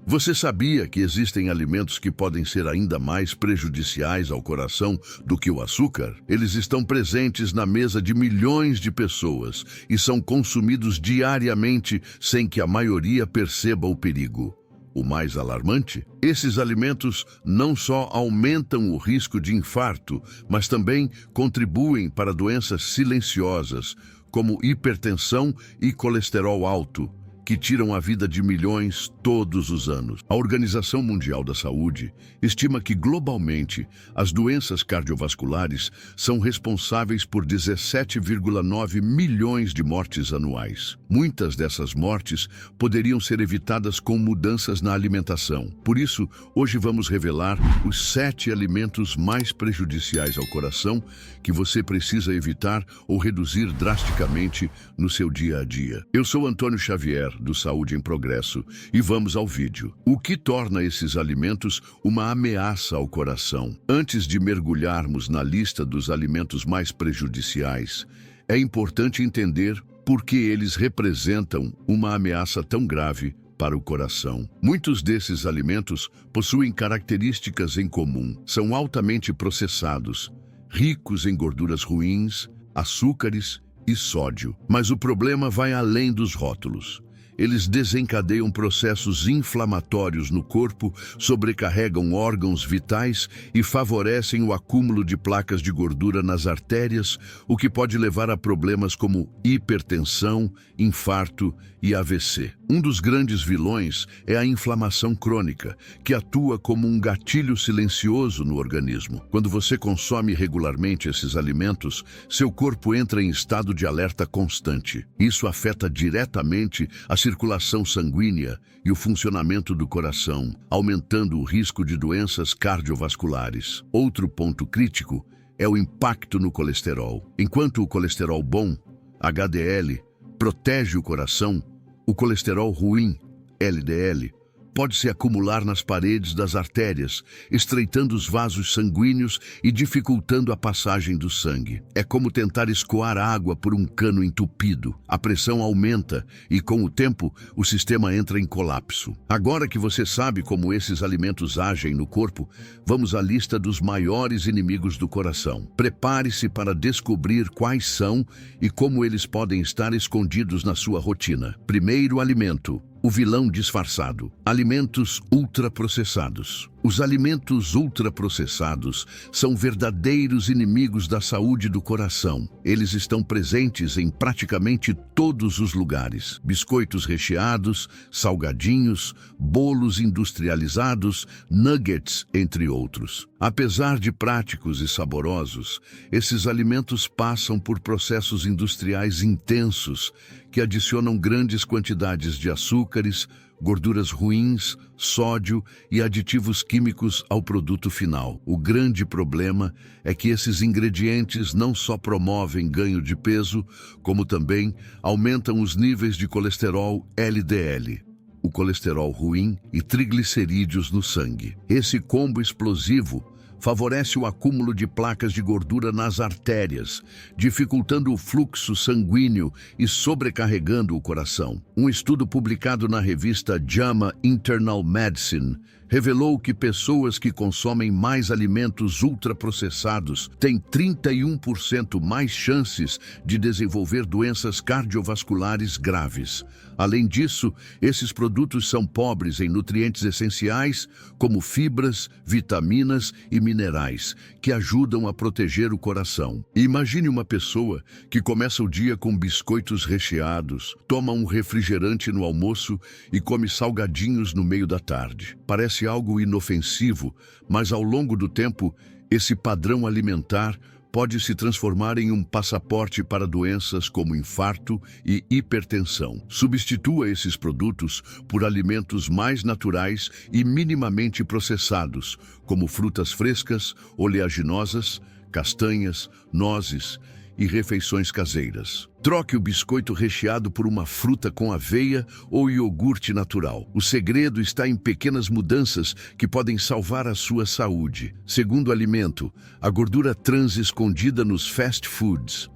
Você sabia que existem alimentos que podem ser ainda mais prejudiciais ao coração do que o açúcar? Eles estão presentes na mesa de milhões de pessoas e são consumidos diariamente sem que a maioria perceba o perigo. O mais alarmante, esses alimentos não só aumentam o risco de infarto, mas também contribuem para doenças silenciosas, como hipertensão e colesterol alto, que tiram a vida de milhões todos os anos. A Organização Mundial da Saúde estima que, globalmente, as doenças cardiovasculares são responsáveis por 17,9 milhões de mortes anuais. Muitas dessas mortes poderiam ser evitadas com mudanças na alimentação. Por isso, hoje vamos revelar os 7 alimentos mais prejudiciais ao coração que você precisa evitar ou reduzir drasticamente no seu dia a dia. Eu sou Antônio Xavier, do Saúde em Progresso, e vamos ao vídeo. O que torna esses alimentos uma ameaça ao coração? Antes de mergulharmos na lista dos alimentos mais prejudiciais, é importante entender por que eles representam uma ameaça tão grave para o coração. Muitos desses alimentos possuem características em comum. São altamente processados, ricos em gorduras ruins, açúcares e sódio. Mas o problema vai além dos rótulos. Eles desencadeiam processos inflamatórios no corpo, sobrecarregam órgãos vitais e favorecem o acúmulo de placas de gordura nas artérias, o que pode levar a problemas como hipertensão, infarto e AVC. Um dos grandes vilões é a inflamação crônica, que atua como um gatilho silencioso no organismo. Quando você consome regularmente esses alimentos, seu corpo entra em estado de alerta constante. Isso afeta diretamente a circulação sanguínea e o funcionamento do coração, aumentando o risco de doenças cardiovasculares. Outro ponto crítico é o impacto no colesterol. Enquanto o colesterol bom, HDL, protege o coração, o colesterol ruim, LDL, pode se acumular nas paredes das artérias, estreitando os vasos sanguíneos e dificultando a passagem do sangue. É como tentar escoar água por um cano entupido. A pressão aumenta e, com o tempo, o sistema entra em colapso. Agora que você sabe como esses alimentos agem no corpo, vamos à lista dos maiores inimigos do coração. Prepare-se para descobrir quais são e como eles podem estar escondidos na sua rotina. Primeiro alimento: o vilão disfarçado. Alimentos ultraprocessados. Os alimentos ultraprocessados são verdadeiros inimigos da saúde do coração. Eles estão presentes em praticamente todos os lugares. Biscoitos recheados, salgadinhos, bolos industrializados, nuggets, entre outros. Apesar de práticos e saborosos, esses alimentos passam por processos industriais intensos que adicionam grandes quantidades de açúcares, gorduras ruins, sódio e aditivos químicos ao produto final. O grande problema é que esses ingredientes não só promovem ganho de peso, como também aumentam os níveis de colesterol LDL, o colesterol ruim e triglicerídeos no sangue. Esse combo explosivo favorece o acúmulo de placas de gordura nas artérias, dificultando o fluxo sanguíneo e sobrecarregando o coração. Um estudo publicado na revista JAMA Internal Medicine revelou que pessoas que consomem mais alimentos ultraprocessados têm 31% mais chances de desenvolver doenças cardiovasculares graves. Além disso, esses produtos são pobres em nutrientes essenciais, como fibras, vitaminas e minerais, que ajudam a proteger o coração. Imagine uma pessoa que começa o dia com biscoitos recheados, toma um refrigerante no almoço e come salgadinhos no meio da tarde. Parece algo inofensivo, mas ao longo do tempo, esse padrão alimentar pode se transformar em um passaporte para doenças como infarto e hipertensão. Substitua esses produtos por alimentos mais naturais e minimamente processados, como frutas frescas, oleaginosas, castanhas, nozes e refeições caseiras. Troque o biscoito recheado por uma fruta com aveia ou iogurte natural. O segredo está em pequenas mudanças que podem salvar a sua saúde. Segundo alimento, a gordura trans escondida nos fast foods.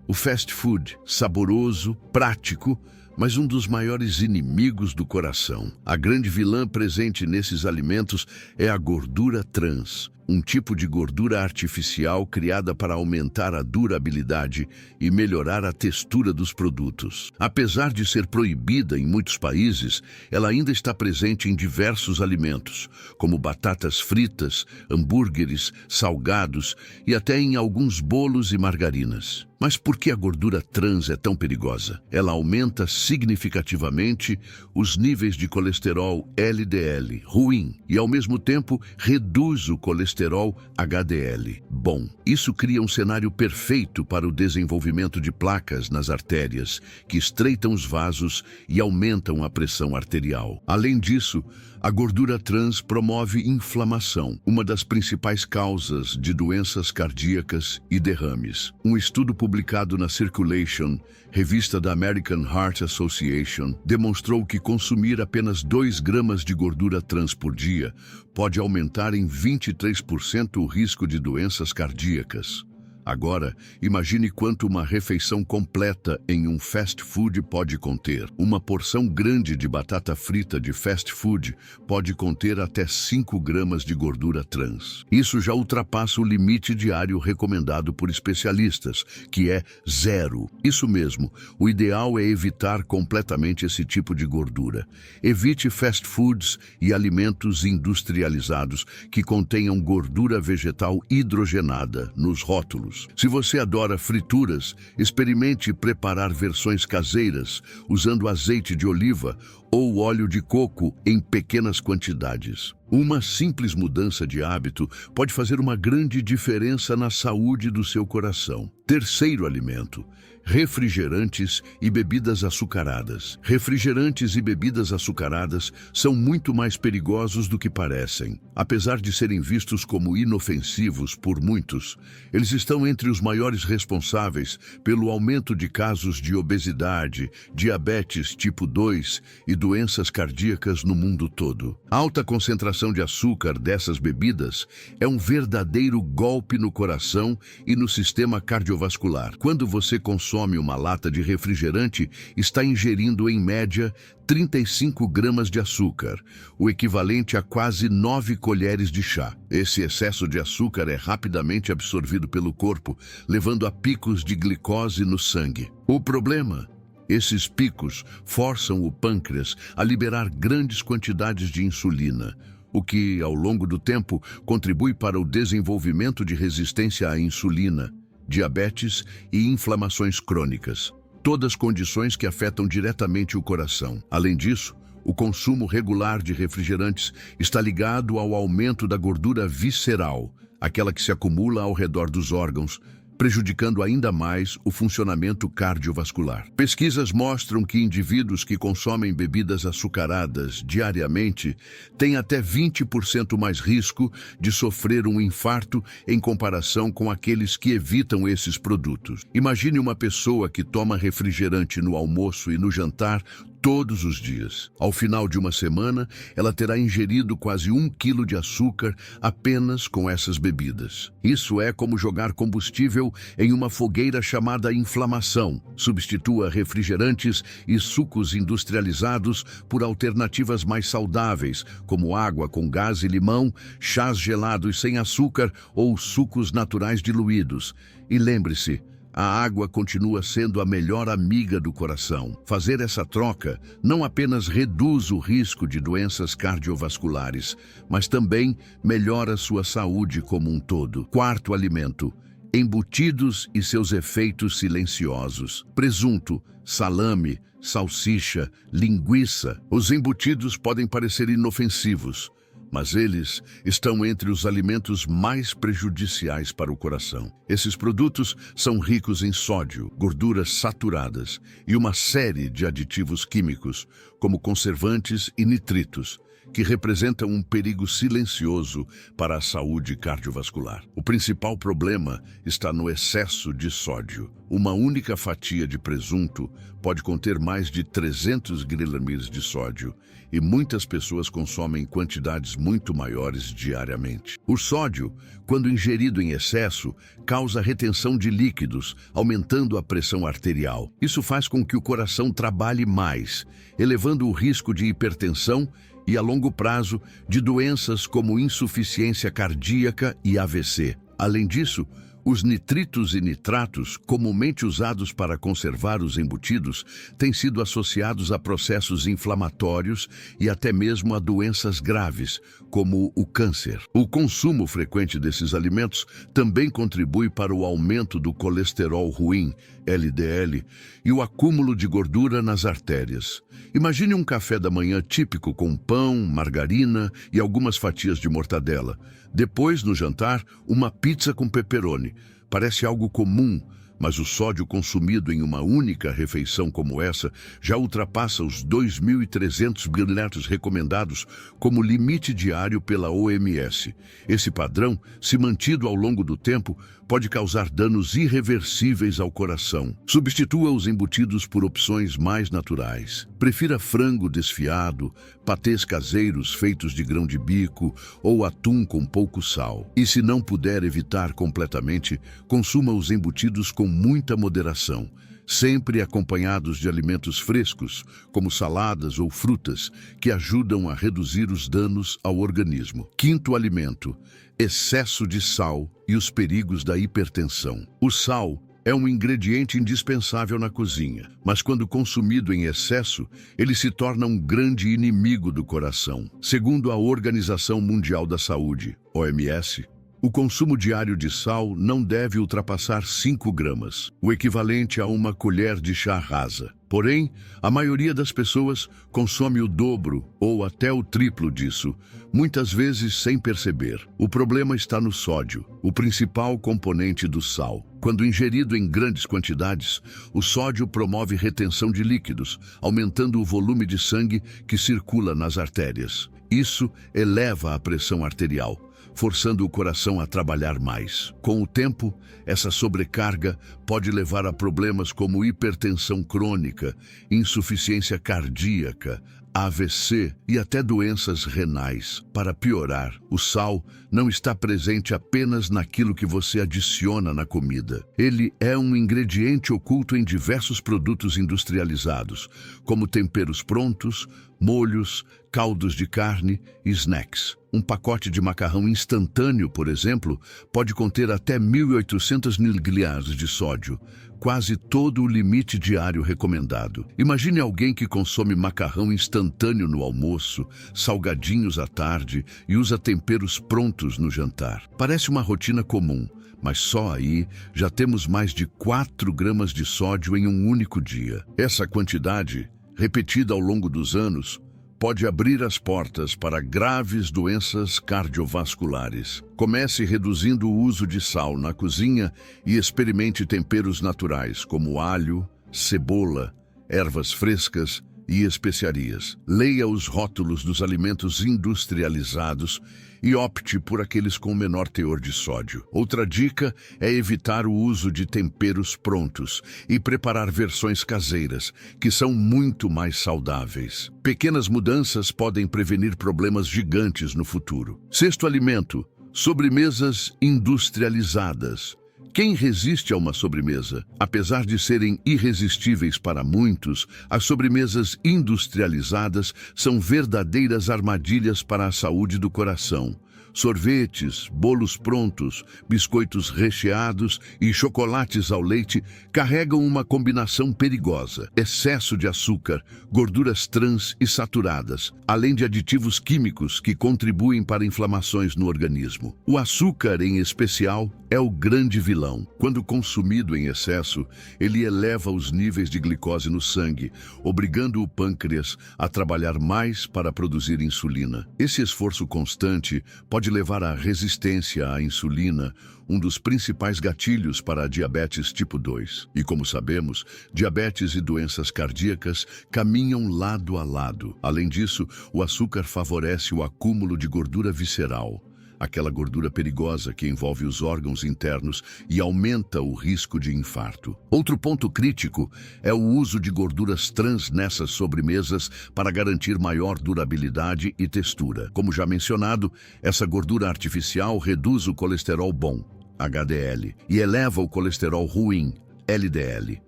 O fast food, saboroso, prático, mas um dos maiores inimigos do coração. A grande vilã presente nesses alimentos é a gordura trans, um tipo de gordura artificial criada para aumentar a durabilidade e melhorar a textura dos produtos. Apesar de ser proibida em muitos países, ela ainda está presente em diversos alimentos, como batatas fritas, hambúrgueres, salgados e até em alguns bolos e margarinas. Mas por que a gordura trans é tão perigosa? Ela aumenta significativamente os níveis de colesterol LDL, ruim, e ao mesmo tempo reduz o colesterol HDL, bom. Isso cria um cenário perfeito para o desenvolvimento de placas nas artérias, que estreitam os vasos e aumentam a pressão arterial. Além disso, a gordura trans promove inflamação, uma das principais causas de doenças cardíacas e derrames. Um estudo publicado na Circulation, revista da American Heart Association, demonstrou que consumir apenas 2 gramas de gordura trans por dia pode aumentar em 23% o risco de doenças cardíacas. Agora, imagine quanto uma refeição completa em um fast food pode conter. Uma porção grande de batata frita de fast food pode conter até 5 gramas de gordura trans. Isso já ultrapassa o limite diário recomendado por especialistas, que é 0. Isso mesmo, o ideal é evitar completamente esse tipo de gordura. Evite fast foods e alimentos industrializados que contenham gordura vegetal hidrogenada nos rótulos. Se você adora frituras, experimente preparar versões caseiras usando azeite de oliva ou óleo de coco em pequenas quantidades. Uma simples mudança de hábito pode fazer uma grande diferença na saúde do seu coração. Terceiro alimento: refrigerantes e bebidas açucaradas. Refrigerantes e bebidas açucaradas são muito mais perigosos do que parecem. Apesar de serem vistos como inofensivos por muitos, eles estão entre os maiores responsáveis pelo aumento de casos de obesidade, diabetes tipo 2 e doenças cardíacas no mundo todo. A alta concentração de açúcar dessas bebidas é um verdadeiro golpe no coração e no sistema cardiovascular. Quando você consome uma lata de refrigerante, está ingerindo em média 35 gramas de açúcar, o equivalente a quase 9 colheres de chá. Esse excesso de açúcar é rapidamente absorvido pelo corpo, levando a picos de glicose no sangue. O problema: esses picos forçam o pâncreas a liberar grandes quantidades de insulina, o que, ao longo do tempo, contribui para o desenvolvimento de resistência à insulina, diabetes e inflamações crônicas. Todas condições que afetam diretamente o coração. Além disso, o consumo regular de refrigerantes está ligado ao aumento da gordura visceral, aquela que se acumula ao redor dos órgãos, prejudicando ainda mais o funcionamento cardiovascular. Pesquisas mostram que indivíduos que consomem bebidas açucaradas diariamente têm até 20% mais risco de sofrer um infarto em comparação com aqueles que evitam esses produtos. Imagine uma pessoa que toma refrigerante no almoço e no jantar todos os dias. Ao final de uma semana, ela terá ingerido quase 1 quilo de açúcar apenas com essas bebidas. Isso é como jogar combustível em uma fogueira chamada inflamação. Substitua refrigerantes e sucos industrializados por alternativas mais saudáveis, como água com gás e limão, chás gelados sem açúcar ou sucos naturais diluídos. E lembre-se, a água continua sendo a melhor amiga do coração. Fazer essa troca não apenas reduz o risco de doenças cardiovasculares, mas também melhora sua saúde como um todo. Quarto alimento: embutidos e seus efeitos silenciosos. Presunto, salame, salsicha, linguiça. Os embutidos podem parecer inofensivos, mas eles estão entre os alimentos mais prejudiciais para o coração. Esses produtos são ricos em sódio, gorduras saturadas e uma série de aditivos químicos, como conservantes e nitritos, que representam um perigo silencioso para a saúde cardiovascular. O principal problema está no excesso de sódio. Uma única fatia de presunto pode conter mais de 300 miligramas de sódio, e muitas pessoas consomem quantidades muito maiores diariamente. O sódio, quando ingerido em excesso, causa retenção de líquidos, aumentando a pressão arterial. Isso faz com que o coração trabalhe mais, elevando o risco de hipertensão e, a longo prazo, de doenças como insuficiência cardíaca e AVC. Além disso, os nitritos e nitratos, comumente usados para conservar os embutidos, têm sido associados a processos inflamatórios e até mesmo a doenças graves, como o câncer. O consumo frequente desses alimentos também contribui para o aumento do colesterol ruim, LDL, e o acúmulo de gordura nas artérias. Imagine um café da manhã típico com pão, margarina e algumas fatias de mortadela. Depois, no jantar, uma pizza com pepperoni. Parece algo comum, mas o sódio consumido em uma única refeição como essa já ultrapassa os 2.300 miligramas recomendados como limite diário pela OMS. Esse padrão, se mantido ao longo do tempo, pode causar danos irreversíveis ao coração. Substitua os embutidos por opções mais naturais. Prefira frango desfiado, patês caseiros feitos de grão de bico ou atum com pouco sal. E se não puder evitar completamente, consuma os embutidos com muita moderação, sempre acompanhados de alimentos frescos, como saladas ou frutas, que ajudam a reduzir os danos ao organismo. Quinto alimento: excesso de sal e os perigos da hipertensão. O sal é um ingrediente indispensável na cozinha, mas quando consumido em excesso, ele se torna um grande inimigo do coração. Segundo a Organização Mundial da Saúde, OMS, o consumo diário de sal não deve ultrapassar 5 gramas, o equivalente a uma colher de chá rasa. Porém, a maioria das pessoas consome o dobro ou até o triplo disso, muitas vezes sem perceber. O problema está no sódio, o principal componente do sal. Quando ingerido em grandes quantidades, o sódio promove retenção de líquidos, aumentando o volume de sangue que circula nas artérias. Isso eleva a pressão arterial, forçando o coração a trabalhar mais. Com o tempo, essa sobrecarga pode levar a problemas como hipertensão crônica, insuficiência cardíaca, AVC e até doenças renais. Para piorar, o sal não está presente apenas naquilo que você adiciona na comida. Ele é um ingrediente oculto em diversos produtos industrializados, como temperos prontos, molhos, caldos de carne e snacks. Um pacote de macarrão instantâneo, por exemplo, pode conter até 1.800 miligramas de sódio, quase todo o limite diário recomendado. Imagine alguém que consome macarrão instantâneo no almoço, salgadinhos à tarde e usa temperos prontos no jantar. Parece uma rotina comum, mas só aí já temos mais de 4 gramas de sódio em um único dia. Essa quantidade, repetida ao longo dos anos, pode abrir as portas para graves doenças cardiovasculares. Comece reduzindo o uso de sal na cozinha e experimente temperos naturais como alho, cebola, ervas frescas e especiarias. Leia os rótulos dos alimentos industrializados e opte por aqueles com menor teor de sódio. Outra dica é evitar o uso de temperos prontos e preparar versões caseiras, que são muito mais saudáveis. Pequenas mudanças podem prevenir problemas gigantes no futuro. Sexto alimento: sobremesas industrializadas. Quem resiste a uma sobremesa? Apesar de serem irresistíveis para muitos, as sobremesas industrializadas são verdadeiras armadilhas para a saúde do coração. Sorvetes, bolos prontos, biscoitos recheados e chocolates ao leite carregam uma combinação perigosa: excesso de açúcar, gorduras trans e saturadas, além de aditivos químicos que contribuem para inflamações no organismo. O açúcar, em especial, é o grande vilão. Quando consumido em excesso, ele eleva os níveis de glicose no sangue, obrigando o pâncreas a trabalhar mais para produzir insulina. Esse esforço constante pode levar à resistência à insulina, um dos principais gatilhos para a diabetes tipo 2. E como sabemos, diabetes e doenças cardíacas caminham lado a lado. Além disso, o açúcar favorece o acúmulo de gordura visceral, aquela gordura perigosa que envolve os órgãos internos e aumenta o risco de infarto. Outro ponto crítico é o uso de gorduras trans nessas sobremesas para garantir maior durabilidade e textura. Como já mencionado, essa gordura artificial reduz o colesterol bom, HDL, e eleva o colesterol ruim, LDL,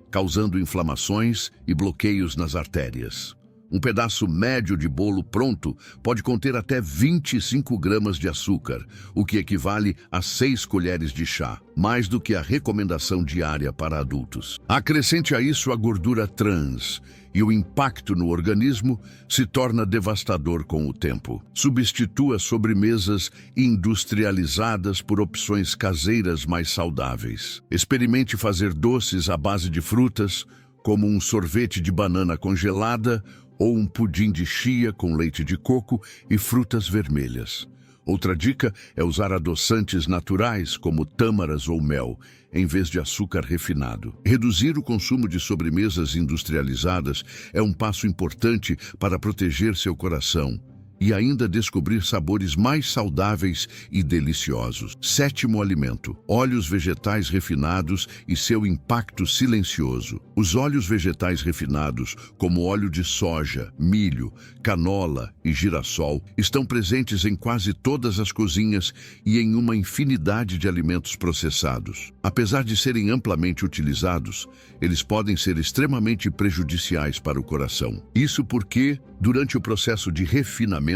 causando inflamações e bloqueios nas artérias. Um pedaço médio de bolo pronto pode conter até 25 gramas de açúcar, o que equivale a 6 colheres de chá, mais do que a recomendação diária para adultos. Acrescente a isso a gordura trans, e o impacto no organismo se torna devastador com o tempo. Substitua sobremesas industrializadas por opções caseiras mais saudáveis. Experimente fazer doces à base de frutas, como um sorvete de banana congelada ou um pudim de chia com leite de coco e frutas vermelhas. Outra dica é usar adoçantes naturais, como tâmaras ou mel, em vez de açúcar refinado. Reduzir o consumo de sobremesas industrializadas é um passo importante para proteger seu coração e ainda descobrir sabores mais saudáveis e deliciosos. Sétimo alimento: óleos vegetais refinados e seu impacto silencioso. Os óleos vegetais refinados, como óleo de soja, milho, canola e girassol, estão presentes em quase todas as cozinhas e em uma infinidade de alimentos processados. Apesar de serem amplamente utilizados, eles podem ser extremamente prejudiciais para o coração. Isso porque, durante o processo de refinamento,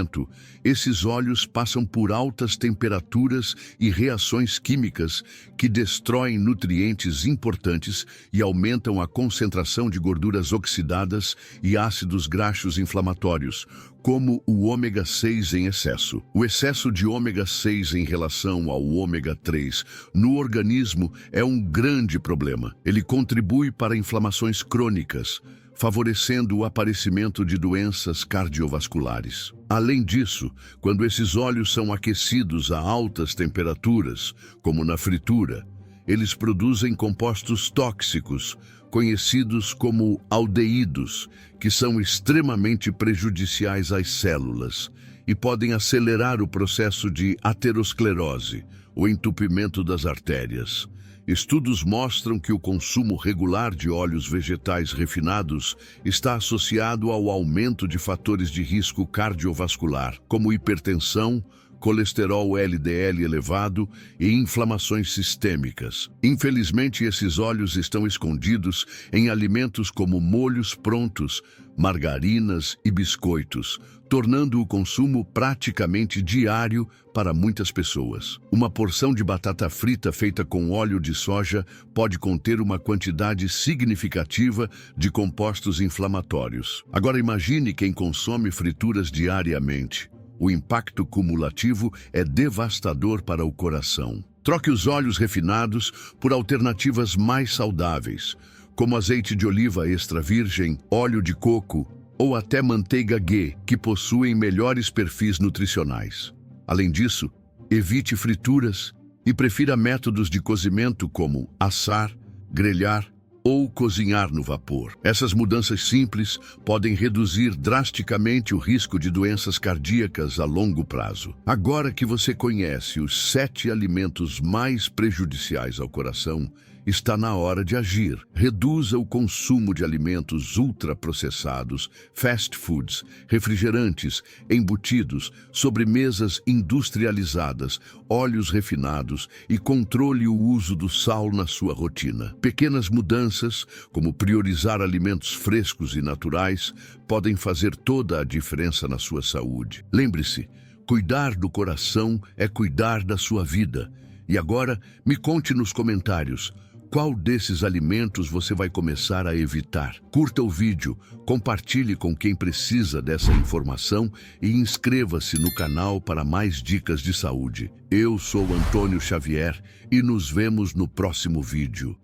esses óleos passam por altas temperaturas e reações químicas que destroem nutrientes importantes e aumentam a concentração de gorduras oxidadas e ácidos graxos inflamatórios, como o ômega 6 em excesso. O excesso de ômega 6 em relação ao ômega 3 no organismo é um grande problema. Ele contribui para inflamações crônicas, favorecendo o aparecimento de doenças cardiovasculares. Além disso, quando esses óleos são aquecidos a altas temperaturas, como na fritura, eles produzem compostos tóxicos, conhecidos como aldeídos, que são extremamente prejudiciais às células e podem acelerar o processo de aterosclerose, o entupimento das artérias. Estudos mostram que o consumo regular de óleos vegetais refinados está associado ao aumento de fatores de risco cardiovascular, como hipertensão, colesterol LDL elevado e inflamações sistêmicas. Infelizmente, esses óleos estão escondidos em alimentos como molhos prontos, margarinas e biscoitos, tornando o consumo praticamente diário para muitas pessoas. Uma porção de batata frita feita com óleo de soja pode conter uma quantidade significativa de compostos inflamatórios. Agora imagine quem consome frituras diariamente. O impacto cumulativo é devastador para o coração. Troque os óleos refinados por alternativas mais saudáveis, como azeite de oliva extra virgem, óleo de coco ou até manteiga ghee, que possuem melhores perfis nutricionais. Além disso, evite frituras e prefira métodos de cozimento como assar, grelhar ou cozinhar no vapor. Essas mudanças simples podem reduzir drasticamente o risco de doenças cardíacas a longo prazo. Agora que você conhece os 7 alimentos mais prejudiciais ao coração, está na hora de agir. Reduza o consumo de alimentos ultraprocessados, fast foods, refrigerantes, embutidos, sobremesas industrializadas, óleos refinados e controle o uso do sal na sua rotina. Pequenas mudanças, como priorizar alimentos frescos e naturais, podem fazer toda a diferença na sua saúde. Lembre-se, cuidar do coração é cuidar da sua vida. E agora, me conte nos comentários: qual desses alimentos você vai começar a evitar? Curta o vídeo, compartilhe com quem precisa dessa informação e inscreva-se no canal para mais dicas de saúde. Eu sou Antônio Xavier e nos vemos no próximo vídeo.